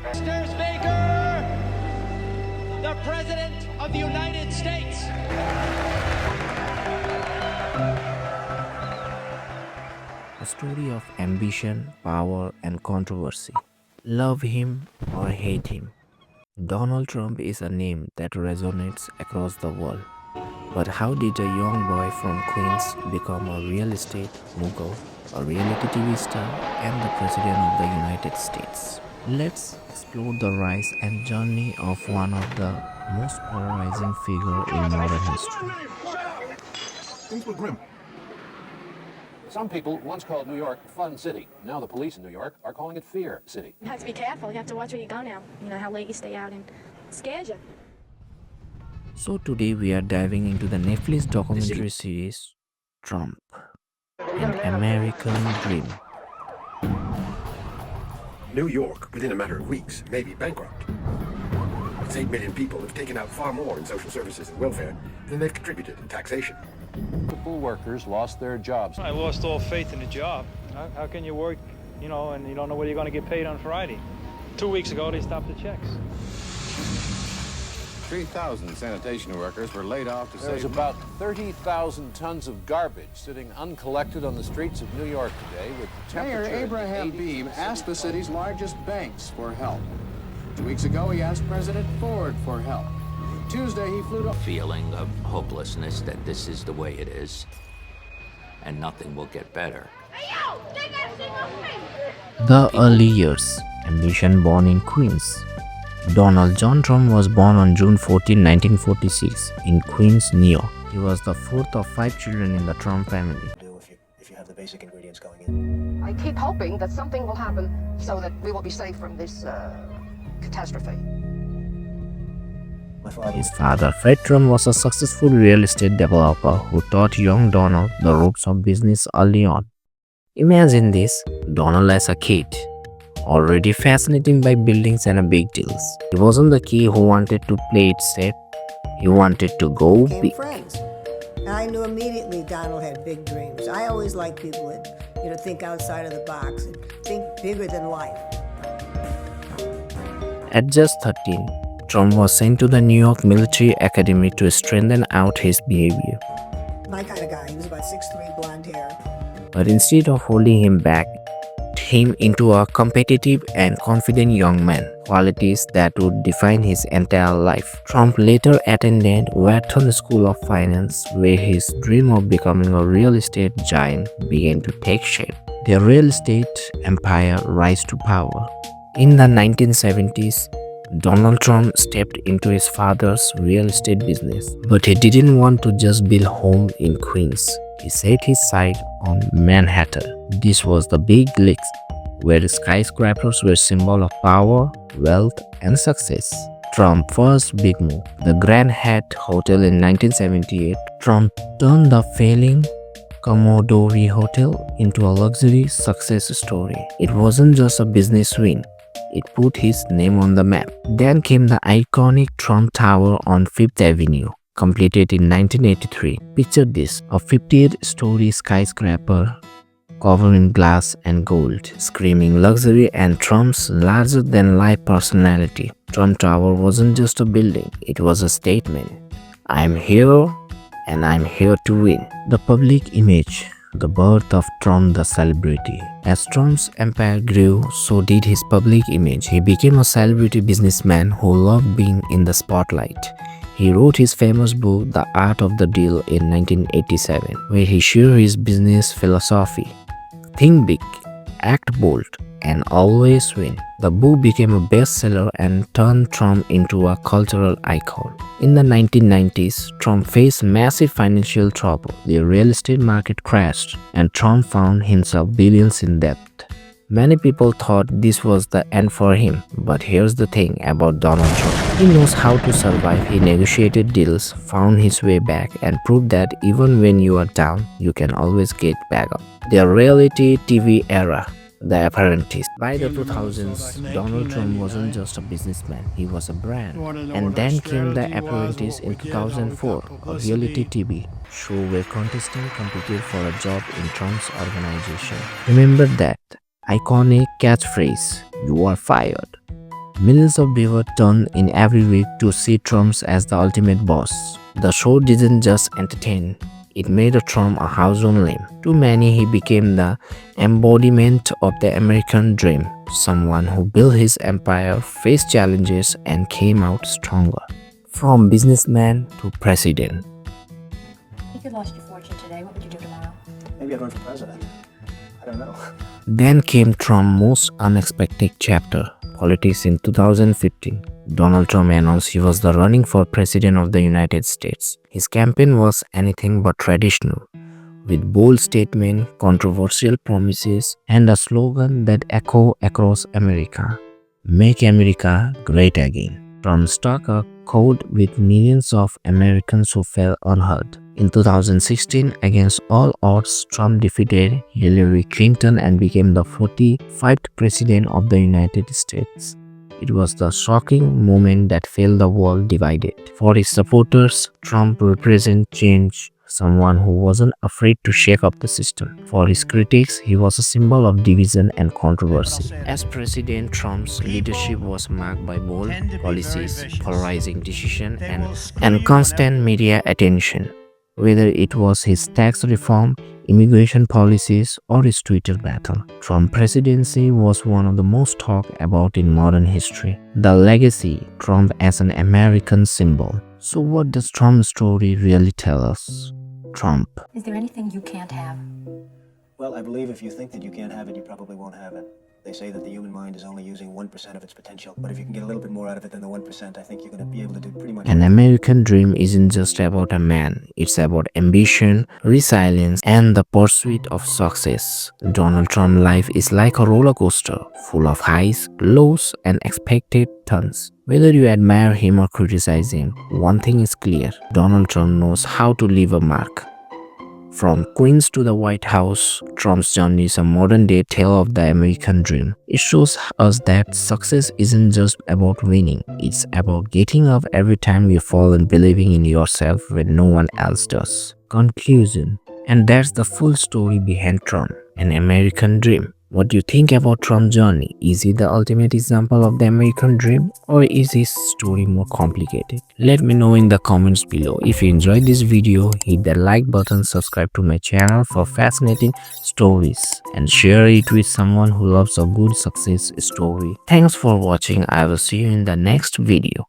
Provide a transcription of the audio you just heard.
Mr. Speaker, the President of the United States. A story of ambition, power, and controversy. Love him or hate him, Donald Trump is a name that resonates across the world. But how did a young boy from Queens become a real estate mogul, a reality TV star, and the President of the United States? Let's explore the rise and journey of one of the most polarizing figures in modern history. Things were grim. Some people once called New York Fun City. Now the police in New York are calling it Fear City. You have to be careful. You have to watch where you go now. You know how late you stay out and it scares you. So today we are diving into the Netflix documentary series Trump, an American Dream. New York, within a matter of weeks, may be bankrupt. Its 8 million people have taken out far more in social services and welfare than they've contributed in taxation. Multiple workers lost their jobs. I lost all faith in the job. How can you work, and you don't know whether you're going to get paid on Friday? 2 weeks ago, they stopped the checks. 3,000 sanitation workers were laid off to There's save... about 30,000 tons of garbage sitting uncollected on the streets of New York today with the temperature... Mayor Abraham Beam asked the city's largest banks for help. 2 weeks ago, he asked President Ford for help. Tuesday, he flew to... Feeling of hopelessness that this is the way it is and nothing will get better. The early years. Ambition born in Queens. Donald John Trump was born on June 14, 1946 in Queens, New York. He was the fourth of 5 children in the Trump family. If you have the basic ingredients going in. I keep hoping that something will happen so that we will be safe from this catastrophe. His father, Fred Trump, was a successful real estate developer who taught young Donald the ropes of business early on. Imagine this, Donald as a kid, already fascinated by buildings and big deals. He wasn't the kid who wanted to play it safe. He wanted to go big. Friends. I knew immediately Donald had big dreams. I always like people that think outside of the box and think bigger than life. At just 13, Trump was sent to the New York Military Academy to strengthen out his behavior. My kind of guy. He was about 6'3", blonde hair. But instead of holding him back, him into a competitive and confident young man, qualities that would define his entire life. Trump later attended Wharton School of Finance, where his dream of becoming a real estate giant began to take shape. Their real estate empire rise to power. In the 1970s, Donald Trump stepped into his father's real estate business, but he didn't want to just build homes in Queens. He set his sight on Manhattan. This was the big leagues, where skyscrapers were a symbol of power, wealth, and success. Trump's first big move, the Grand Hyatt Hotel in 1978, Trump turned the failing Commodore Hotel into a luxury success story. It wasn't just a business win. It put his name on the map. Then came the iconic Trump Tower on Fifth Avenue, completed in 1983. Picture this, a 58-story skyscraper covered in glass and gold, screaming luxury and Trump's larger-than-life personality. Trump Tower wasn't just a building, it was a statement. I'm here and I'm here to win. The public image. The birth of Trump the celebrity. As Trump's empire grew, so did his public image. He became a celebrity businessman who loved being in the spotlight. He wrote his famous book, The Art of the Deal, in 1987, where he shared his business philosophy. Think big, act bold, and always win. The book became a bestseller and turned Trump into a cultural icon. In the 1990s, Trump faced massive financial trouble. The real estate market crashed, and Trump found himself billions in debt. Many people thought this was the end for him, but here's the thing about Donald Trump. He knows how to survive. He negotiated deals, found his way back, and proved that even when you are down, you can always get back up. The reality TV era. The Apprentice. By the 2000s, Donald Trump wasn't just a businessman, he was a brand. And then came The Apprentice in 2004, a reality TV show where contestants competed for a job in Trump's organization. Remember that iconic catchphrase, "You are fired." Millions of viewers tune in every week to see Trump as the ultimate boss. The show didn't just entertain, it made Trump a household name. To many, he became the embodiment of the American dream, someone who built his empire, faced challenges, and came out stronger. From businessman to president. If you lost your fortune today, what would you do tomorrow? Maybe I'd run for president. I don't know. Then came Trump's most unexpected chapter, politics in 2015. Donald Trump announced he was the running for president of the United States. His campaign was anything but traditional, with bold statements, controversial promises, and a slogan that echoed across America: "Make America Great Again." Trump struck a chord with millions of Americans who felt unheard. In 2016, against all odds, Trump defeated Hillary Clinton and became the 45th president of the United States. It was the shocking moment that felt the world divided. For his supporters, Trump represented change, someone who wasn't afraid to shake up the system. For his critics, he was a symbol of division and controversy. As President, Trump's leadership was marked by bold policies, polarizing decisions, and constant media attention. Whether it was his tax reform, immigration policies, or his Twitter battle, Trump's presidency was one of the most talked about in modern history. The legacy, Trump as an American symbol. So what does Trump's story really tell us? Trump. Is there anything you can't have? Well, I believe if you think that you can't have it, you probably won't have it. They say that the human mind is only using 1% of its potential, but if you can get a little bit more out of it than the 1%, I think you're going to be able to do pretty much An American dream isn't just about a man, it's about ambition, resilience, and the pursuit of success. Donald Trump's life is like a roller coaster, full of highs, lows, and expected turns. Whether you admire him or criticize him, one thing is clear: Donald Trump knows how to leave a mark. From Queens to the White House, Trump's journey is a modern-day tale of the American dream. It shows us that success isn't just about winning, it's about getting up every time you fall and believing in yourself when no one else does. Conclusion. And that's the full story behind Trump, an American dream. What do you think about Trump's journey? Is he the ultimate example of the American dream, or is his story more complicated? Let me know in the comments below. If you enjoyed this video, hit the like button, subscribe to my channel for fascinating stories, and share it with someone who loves a good success story. Thanks for watching. I will see you in the next video.